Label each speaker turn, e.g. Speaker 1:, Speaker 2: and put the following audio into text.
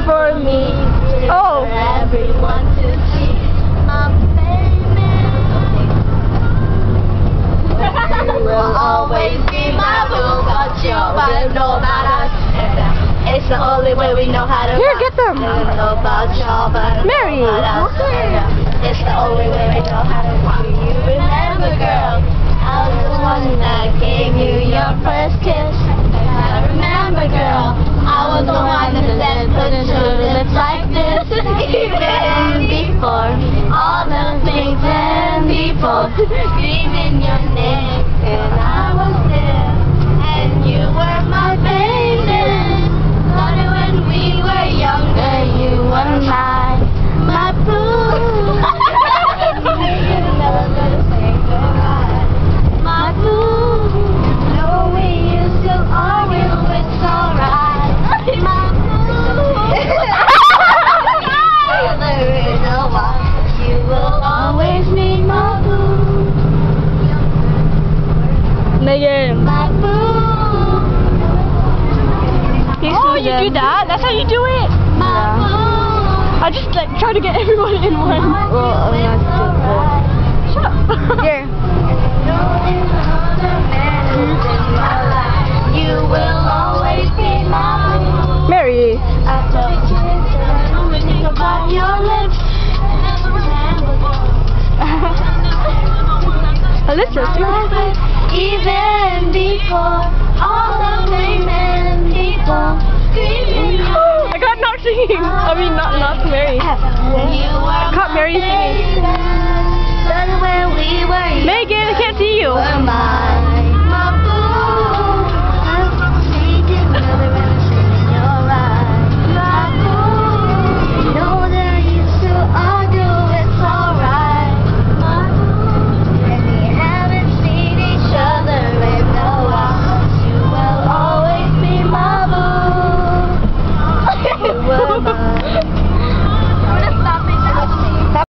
Speaker 1: for me. Oh.
Speaker 2: For everyone to see. My baby. You will always be my boo, but you'll know about us. It's the only way we know how to.
Speaker 1: Here, get them.
Speaker 2: Know about y'all, but
Speaker 1: Mary.
Speaker 2: it's the only way we know how to. Do you remember, girl? I was the one that gave you your first kiss. I remember, girl. I was the one that said put your lips like this. Even before all the things and before screaming your name, and I was there, and you were my baby. Started when we were younger, you were my boo. You never gonna say goodbye, my boo. No, we used to argue, it's alright, my boo. The reason why you will always be my boo.
Speaker 1: Megan.
Speaker 2: My boo.
Speaker 1: Oh, you do that? That's how you do it?
Speaker 2: My boo.
Speaker 1: I just like try to get everyone in one.
Speaker 2: Well, I'm not stupid.
Speaker 1: Shut up. Here.
Speaker 2: You will always be my boo.
Speaker 1: Mary.
Speaker 2: After we think about your lips.
Speaker 1: Alyssa,
Speaker 2: Even before all the women before screaming.
Speaker 1: I got not singing. I mean, not Mary.
Speaker 2: I
Speaker 1: caught Mary singing.
Speaker 2: When we were
Speaker 1: Megan, I can't see you.
Speaker 2: you were my